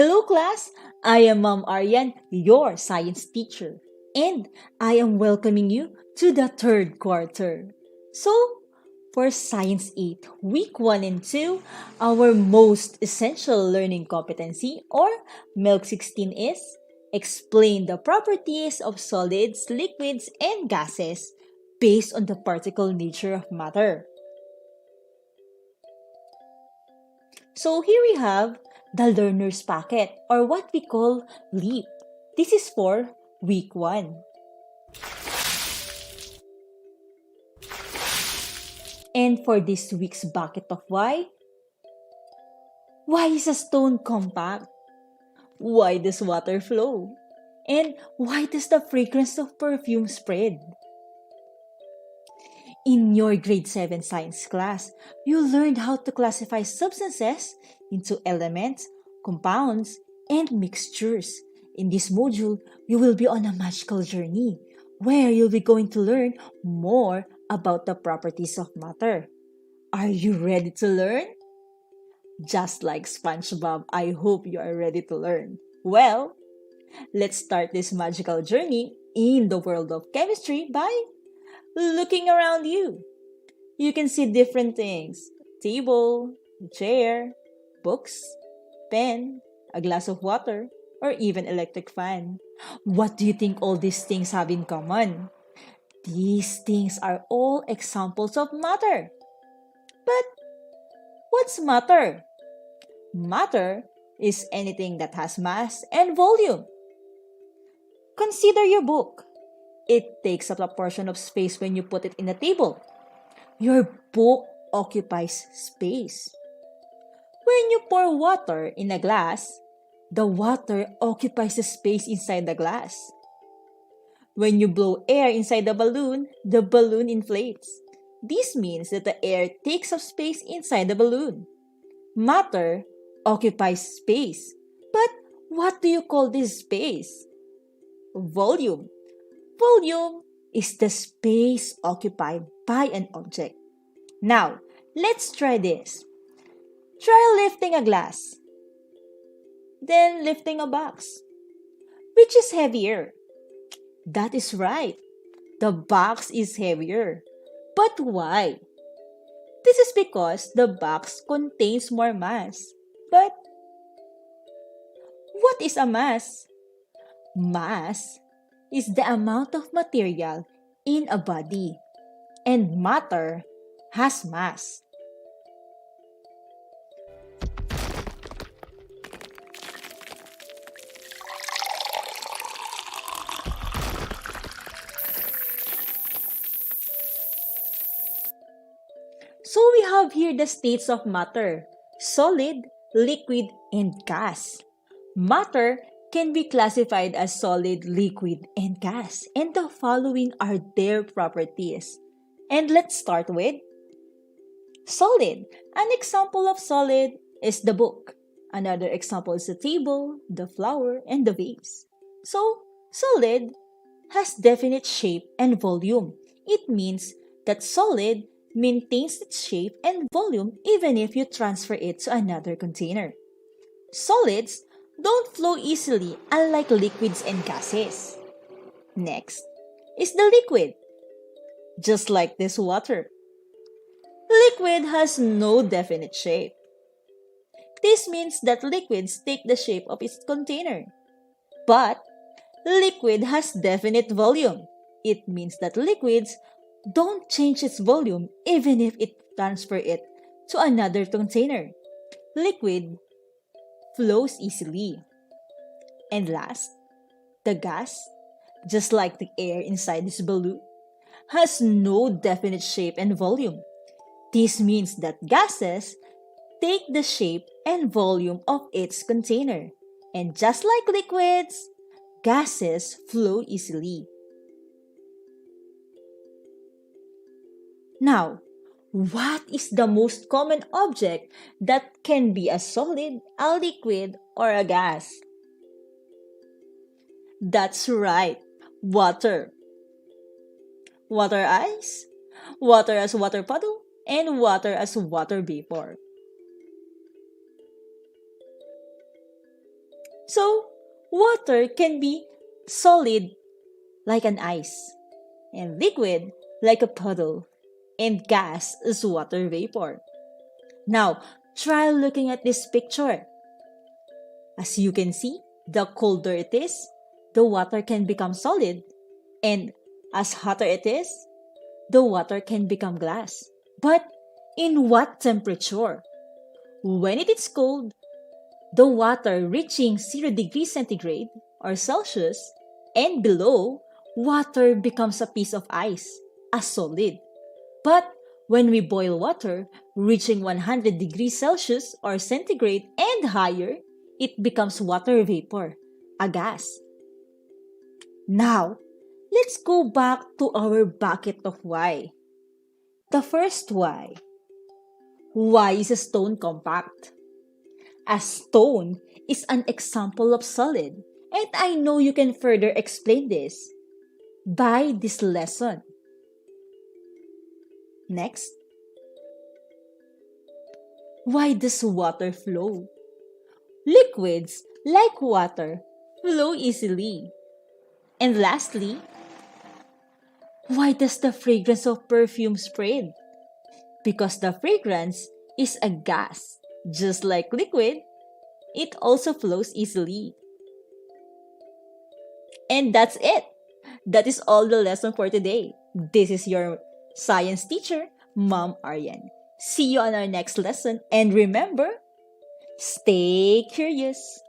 Hello class, I am Ma'am Aryan, your science teacher, and I am welcoming you to the third quarter. So, for Science 8, Week 1 and 2, our most essential learning competency or MELC 16 is explain the properties of solids, liquids, and gases based on the particle nature of matter. So here we have the learner's packet or what we call LeaP. This is for week 1. And for this week's bucket of why is a stone compact? Why does water flow? And why does the fragrance of perfume spread? In your grade 7 science class, you learned how to classify substances into elements, compounds, and mixtures. In this module, you will be on a magical journey where you'll be going to learn more about the properties of matter. Are you ready to learn? Just like SpongeBob, I hope you are ready to learn. Well, let's start this magical journey in the world of chemistry by looking around you. You can see different things: table, chair, books, pen, a glass of water, or even electric fan. What do you think all these things have in common? These things are all examples of matter. But what's matter? Matter is anything that has mass and volume. Consider your book. It takes up a portion of space when you put it in a table. Your book occupies space. When you pour water in a glass, the water occupies the space inside the glass. When you blow air inside the balloon inflates. This means that the air takes up space inside the balloon. Matter occupies space. But what do you call this space? Volume. Volume is the space occupied by an object. Now, let's try this. Try lifting a glass, then lifting a box. Which is heavier? That is right. The box is heavier. But why? This is because the box contains more mass. But what is a mass? Mass is the amount of material in a body, and matter has mass. So we have here the states of matter: solid, liquid, and gas. Matter can be classified as solid, liquid, and gas. And the following are their properties. And let's start with solid. An example of solid is the book. Another example is the table, the flower, and the vase. So, solid has definite shape and volume. It means that solid maintains its shape and volume even if you transfer it to another container. Solids don't flow easily, unlike liquids and gases. Next is the liquid. Just like this water. Liquid has no definite shape. This means that liquids take the shape of its container. But liquid has definite volume. It means that liquids don't change its volume even if it transfer it to another container. Liquid flows easily. And last, the gas, just like the air inside this balloon, has no definite shape and volume. This means that gases take the shape and volume of its container. And just like liquids, gases flow easily. Now, what is the most common object that can be a solid, a liquid, or a gas? That's right, water. Water ice, water as water puddle, and water as water vapor. So, water can be solid like an ice, and liquid like a puddle, and gas is water vapor. Now, try looking at this picture. As you can see, the colder it is, the water can become solid, and as hotter it is, the water can become glass. But in what temperature? When it is cold, the water reaching 0 degrees centigrade or Celsius and below, water becomes a piece of ice, a solid. But when we boil water, reaching 100 degrees Celsius or centigrade and higher, it becomes water vapor, a gas. Now, let's go back to our bucket of why. The first why. Why is a stone compact? A stone is an example of solid, and I know you can further explain this by this lesson. Next, why does water flow? Liquids, like water, flow easily. And lastly, why does the fragrance of perfume spread? Because the fragrance is a gas. Just like liquid, it also flows easily. And that's it. That is all the lesson for today. This is your science teacher, Mom Aryan. See you on our next lesson. And remember, stay curious.